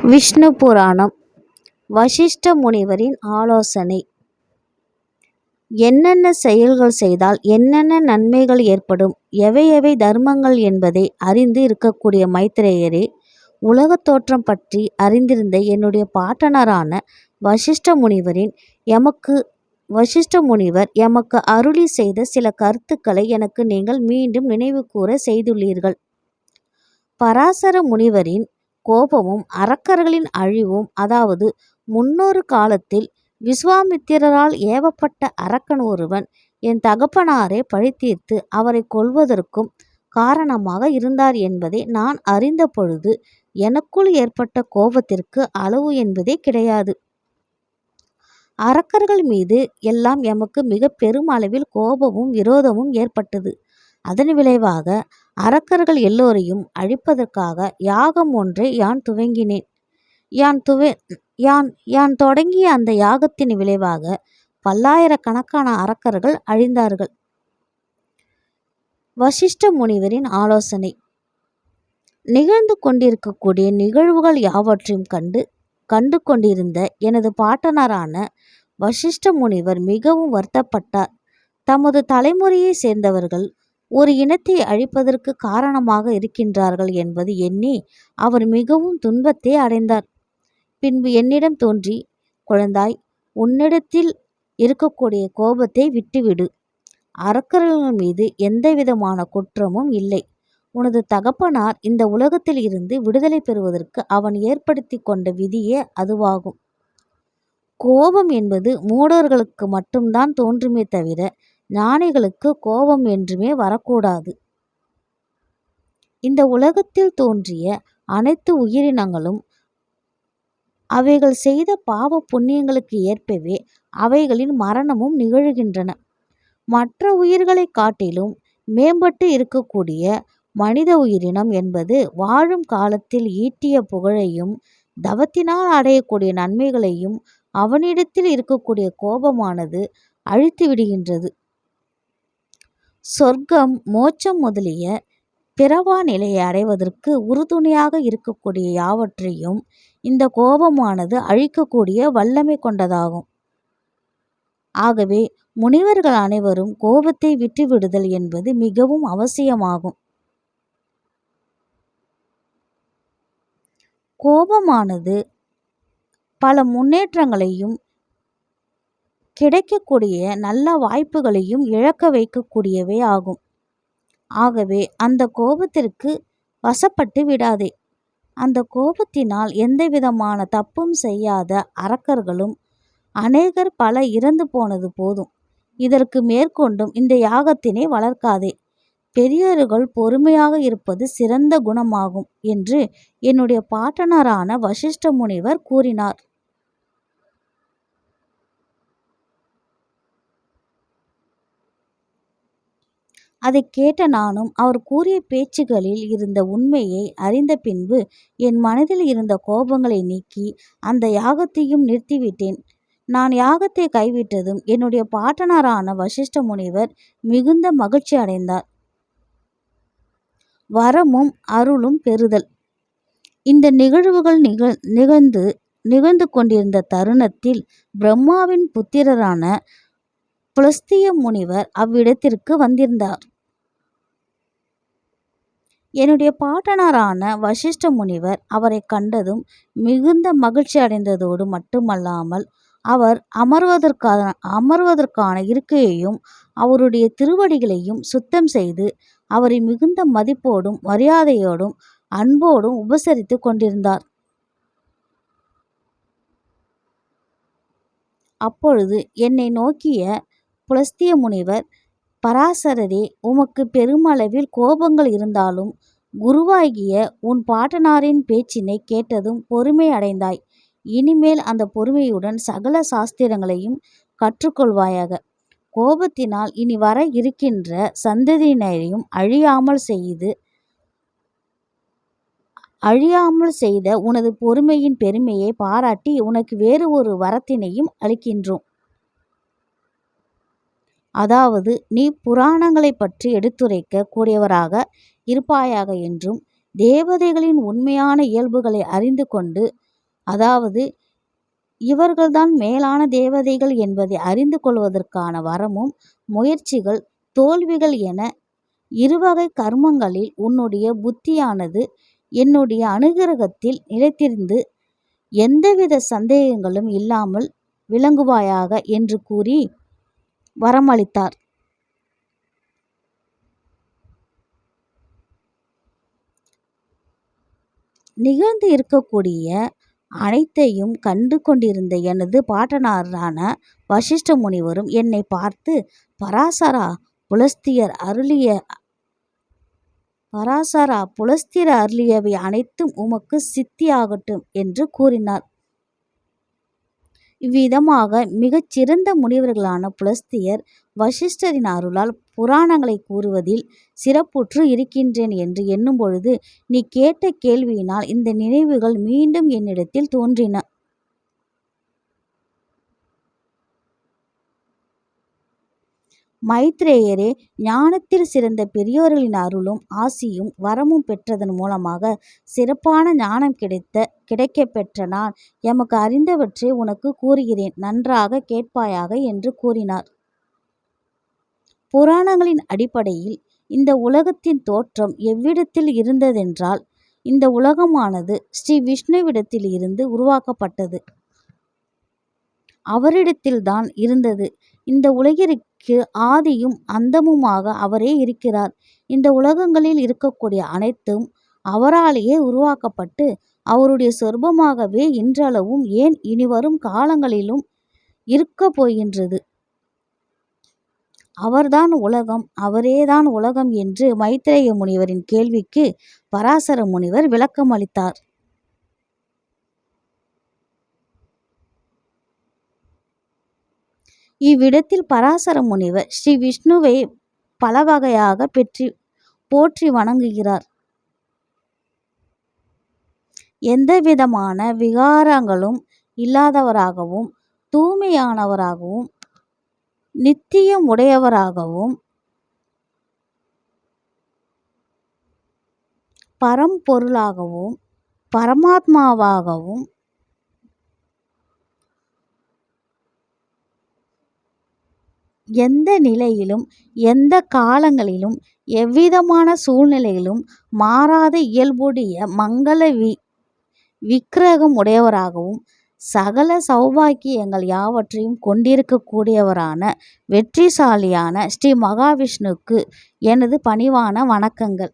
விஷ்ணு புராணம். வசிஷ்ட முனிவரின் ஆலோசனை. என்னென்ன செயல்கள் செய்தால் என்னென்ன நன்மைகள் ஏற்படும், எவை எவை தர்மங்கள் என்பதை அறிந்து இருக்கக்கூடிய மைத்ரேயரே, உலகத் தோற்றம் பற்றி அறிந்திருந்த என்னுடைய பாட்டனரான வசிஷ்ட முனிவர் எமக்கு அருளி செய்த சில கருத்துக்களை எனக்கு நீங்கள் மீண்டும் நினைவு கூற செய்துள்ளீர்கள். பராசர முனிவரின் கோபமும் அரக்கர்களின் அழிவும், அதாவது முன்னொரு காலத்தில் விஸ்வாமித்திரரால் ஏவப்பட்ட அரக்கன் ஒருவன் என் தகப்பனாரை பழித்தீர்த்து அவரை கொல்வதற்கும் காரணமாக இருந்தார் என்பதை நான் அறிந்த பொழுது எனக்குள் ஏற்பட்ட கோபத்திற்கு அளவு என்பதே கிடையாது. அரக்கர்கள் மீது எல்லாம் எமக்கு மிக பெரும் அளவில் கோபமும் விரோதமும் ஏற்பட்டது. அதன் விளைவாக அரக்கர்கள் எல்லோரையும் அழிப்பதற்காக யாகம் ஒன்றை யான் துவங்கினேன். யான் தொடங்கிய அந்த யாகத்தின் விளைவாக பல்லாயிரக்கணக்கான அரக்கர்கள் அழிந்தார்கள். வசிஷ்ட முனிவரின் ஆலோசனை. நிகழ்ந்து கொண்டிருக்கக்கூடிய நிகழ்வுகள் யாவற்றையும் கண்டு கொண்டிருந்த எனது பாட்டனரான வசிஷ்ட முனிவர் மிகவும் வருத்தப்பட்டார். தமது தலைமுறையை சேர்ந்தவர்கள் ஒரு இனத்தை அழிப்பதற்கு காரணமாக இருக்கின்றார்கள் என்பது எண்ணி அவர் மிகவும் துன்பத்தை அடைந்தார். பின்பு என்னிடம் தோன்றி, குழந்தாய், உன்னிடத்தில் இருக்கக்கூடிய கோபத்தை விட்டுவிடு. அரக்கர்கள் மீது எந்தவிதமான குற்றமும் இல்லை. உனது தகப்பனார் இந்த உலகத்தில் இருந்து விடுதலை பெறுவதற்கு அவன் ஏற்படுத்தி கொண்ட விதியே அதுவாகும். கோபம் என்பது மூடர்களுக்கு மட்டும்தான் தோன்றுமே தவிர ஞானிகளுக்கு கோபம் என்றுமே வரக்கூடாது. இந்த உலகத்தில் தோன்றிய அனைத்து உயிரினங்களும் அவைகள் செய்த பாவ புண்ணியங்களுக்கு ஏற்பவே அவைகளின் மரணமும் நிகழ்கின்றன. மற்ற உயிர்களை காட்டிலும் மேம்பட்டு இருக்கக்கூடிய மனித உயிரினம் என்பது வாழும் காலத்தில் ஈட்டிய புகழையும் தவத்தினால் அடையக்கூடிய நன்மைகளையும் அவனிடத்தில் இருக்கக்கூடிய கோபமானது அழித்து விடுகின்றது. சொர்க்கம், மோட்சம் முதலிய பிறவா நிலையை அடைவதற்கு உறுதுணையாக இருக்கக்கூடிய யாவற்றையும் இந்த கோபமானது அழிக்கக்கூடிய வல்லமை கொண்டதாகும். ஆகவே முனிவர்கள் அனைவரும் கோபத்தை விட்டுவிடுதல் என்பது மிகவும் அவசியமாகும். கோபமானது பல முன்னேற்றங்களையும் கிடைக்கக்கூடிய நல்ல வாய்ப்புகளையும் இழக்க வைக்கக்கூடியவை ஆகும். ஆகவே அந்த கோபத்திற்கு வசப்பட்டு விடாதே. அந்த கோபத்தினால் எந்தவிதமான தப்பும் செய்யாத அரக்கர்களும் அநேகர் பல இறந்து போனது போதும். இதற்கு மேற்கொண்டும் இந்த யாகத்தினை வளர்க்காதே. பெரியோர்கள் பொறுமையாக இருப்பது சிறந்த குணமாகும் என்று என்னுடைய பாட்டனரான வசிஷ்ட முனிவர் கூறினார். அதை கேட்ட நானும் அவர் கூறிய பேச்சுகளில் இருந்த உண்மையை அறிந்த பின்பு என் மனதில் இருந்த கோபங்களை நீக்கி அந்த யாகத்தையும் நிறுத்திவிட்டேன். நான் யாகத்தை கைவிட்டதும் என்னுடைய பாட்டனரான வசிஷ்ட முனிவர் மிகுந்த மகிழ்ச்சி அடைந்தார். வரமும் அருளும் பெறுதல். இந்த நிகழ்வுகள் நிகழ்ந்து கொண்டிருந்த தருணத்தில் பிரம்மாவின் புத்திரரான புலஸ்திய முனிவர் அவ்விடத்திற்கு வந்திருந்தார். என்னுடைய பாட்டனரான வசிஷ்ட முனிவர் அவரை கண்டதும் மிகுந்த மகிழ்ச்சி அடைந்ததோடு மட்டுமல்லாமல் அவர் அமர்வதற்கான இருக்கையையும் அவருடைய திருவடிகளையும் சுத்தம் செய்து அவரை மிகுந்த மதிப்போடும் மரியாதையோடும் அன்போடும் உபசரித்து கொண்டிருந்தார். அப்பொழுது என்னை நோக்கிய புலஸ்திய முனிவர், பராசரரே, உமக்கு பெருமளவில் கோபங்கள் இருந்தாலும் குருவாகிய உன் பாட்டனாரின் பேச்சினை கேட்டதும் பொறுமை அடைந்தாய். இனிமேல் அந்த பொறுமையுடன் சகல சாஸ்திரங்களையும் கற்றுக்கொள்வாயாக. கோபத்தினால் இனி வர இருக்கின்ற சந்ததியினரையும் அழியாமல் செய்த உனது பொறுமையின் பெருமையை பாராட்டி உனக்கு வேறு ஒரு வரத்தினையும் அளிக்கின்றோம். அதாவது நீ புராணங்களை பற்றி எடுத்துரைக்க கூடியவராக இருப்பாயாக என்றும் தேவதைகளின் உண்மையான இயல்புகளை அறிந்து கொண்டு அதாவது இவர்கள்தான் மேலான தேவதைகள் என்பதை அறிந்து கொள்வதற்கான வரமும் முயற்சிகள் தோல்விகள் என இருவகை கர்மங்களில் உன்னுடைய புத்தியானது என்னுடைய அனுகிரகத்தில் நிலைத்திருந்து எந்தவித சந்தேகங்களும் இல்லாமல் விளங்குவாயாக என்று கூறி வரமளித்தார். நிகழ்ந்து இருக்கக்கூடிய அனைத்தையும் கண்டு கொண்டிருந்த எனது பாட்டனாரான வசிஷ்ட முனிவரும் என்னை பார்த்து, பராசரா புலஸ்தியர் அருளியவை அனைத்தும் உமக்கு சித்தியாகட்டும் என்று கூறினார். இவ்விதமாக மிகச்சிறந்த முனிவர்களான புலஸ்தியர் வசிஷ்டரின் அருளால் புராணங்களை கூறுவதில் சிறப்புற்று இருக்கின்றேன் என்று எண்ணும் பொழுது நீ கேட்ட கேள்வியினால் இந்த நினைவுகள் மீண்டும் என்னிடத்தில் தோன்றின. மைத்ரேயரே, ஞானத்தில் சிறந்த பெரியோர்களின் அருளும் ஆசியும் வரமும் பெற்றதன் மூலமாக சிறப்பான ஞானம் கிடைக்கப் பெற்ற நான் எமக்கு அறிந்தவற்றை உனக்கு கூறுகிறேன், நன்றாக கேட்பாயாக என்று கூறினார். புராணங்களின் அடிப்படையில் இந்த உலகத்தின் தோற்றம் எவ்விடத்தில் இருந்ததென்றால், இந்த உலகமானது ஸ்ரீ விஷ்ணுவிடத்தில் இருந்து உருவாக்கப்பட்டது. அவரிடத்தில்தான் இருந்தது. இந்த உலகிற்கு ஆதியும் அந்தமுமாக அவரே இருக்கிறார். இந்த உலகங்களில் இருக்கக்கூடிய அனைத்தும் அவராலேயே உருவாக்கப்பட்டு அவருடைய சொர்பமாகவே இன்றளவும் ஏன் இனிவரும் காலங்களிலும் இருக்க போகின்றது. அவர்தான் உலகம், அவரேதான் உலகம் என்று மைத்ரேய முனிவரின் கேள்விக்கு பராசர முனிவர் விளக்கம் அளித்தார். இவ்விடத்தில் பராசர முனிவர் ஸ்ரீ விஷ்ணுவை பல வகையாக போற்றி வணங்குகிறார். எந்தவிதமான விகாரங்களும் இல்லாதவராகவும் தூய்மையானவராகவும் நித்தியம் உடையவராகவும் பரம்பொருளாகவும் பரமாத்மாவாகவும் எந்த நிலையிலும் எந்த காலங்களிலும் எவ்விதமான சூழ்நிலையிலும் மாறாத இயல்புடைய மங்கள விக்கிரகம் உடையவராகவும் சகல சௌபாக்கியங்கள் யாவற்றையும் கொண்டிருக்கக்கூடியவரான வெற்றிசாலியான ஸ்ரீ மகாவிஷ்ணுவுக்கு எனது பணிவான வணக்கங்கள்.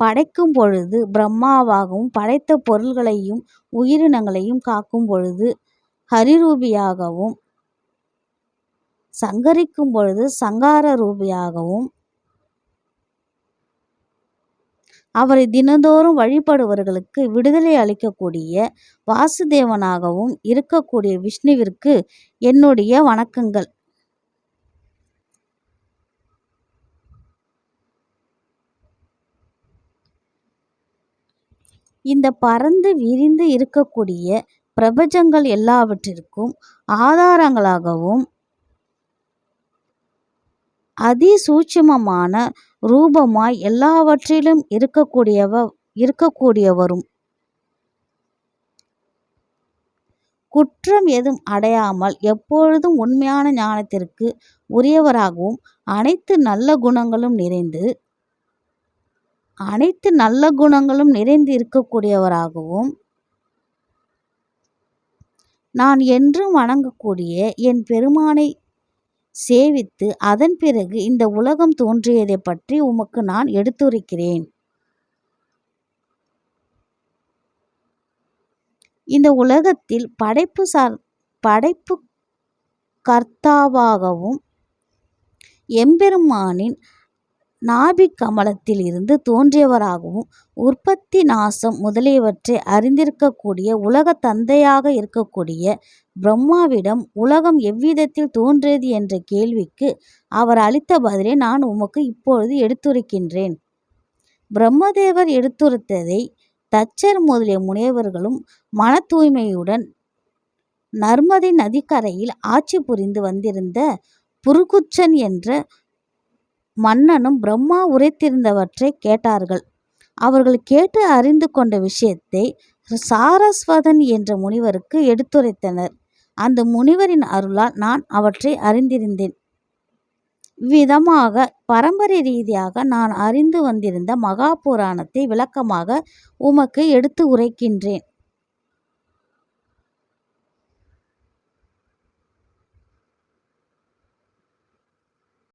படைக்கும் பொழுது பிரம்மாவாகவும் படைத்த பொருள்களையும் உயிரினங்களையும் காக்கும் பொழுது ஹரிரூபியாகவும் சங்கரிக்கும் பொழுது சங்கார ரூபியாகவும் அவரை தினந்தோறும் வழிபடுபவர்களுக்கு விடுதலை அளிக்கக்கூடிய வாசுதேவனாகவும் இருக்கக்கூடிய விஷ்ணுவிற்கு என்னுடைய வணக்கங்கள். இந்த பரந்து விரிந்து இருக்கக்கூடிய பிரபஞ்சங்கள் எல்லாவற்றிற்கும் ஆதாரங்களாகவும் அதிசூட்சுமமான ரூபமாய் எல்லாவற்றிலும் இருக்கக்கூடியவரும் குற்றம் எதுவும் அடையாமல் எப்பொழுதும் உண்மையான ஞானத்திற்கு உரியவராகவும் அனைத்து நல்ல குணங்களும் நிறைந்து இருக்கக்கூடியவராகவும் நான் என்றும் வணங்கக்கூடிய என் பெருமானை சேவித்து அதன் பிறகு இந்த உலகம் தோன்றியதை பற்றி உமக்கு நான் எடுத்துரைக்கிறேன். இந்த உலகத்தில் படைப்பு கர்த்தாவாகவும் எம்பெருமானின் நாபி கமலத்தில் இருந்து தோன்றியவராகவும் உற்பத்தி நாசம் முதலியவற்றை அறிந்திருக்கக்கூடிய உலக தந்தையாக இருக்கக்கூடிய பிரம்மாவிடம் உலகம் எவ்விதத்தில் தோன்றியது என்ற கேள்விக்கு அவர் அளித்த பதிலை நான் உமக்கு இப்பொழுது எடுத்துரைக்கின்றேன். பிரம்மதேவர் எடுத்துரைத்ததை தச்சர் முதலிய முனிவர்களும் மன தூய்மையுடன் நர்மதை நதிக்கரையில் ஆட்சி புரிந்து வந்திருந்த புருகுச்சன் என்ற மன்னனும் பிரம்மா உரைத்திருந்தவற்றை கேட்டார்கள். அவர்கள் கேட்டு அறிந்து கொண்ட விஷயத்தை சாரஸ்வதன் என்ற முனிவருக்கு எடுத்துரைத்தனர். அந்த முனிவரின் அருளால் நான் அவற்றை அறிந்திருந்தேன். இவ்விதமாக பரம்பரை ரீதியாக நான் அறிந்து வந்திருந்த மகாபுராணத்தை விளக்கமாக உமக்கு எடுத்து உரைக்கின்றேன்.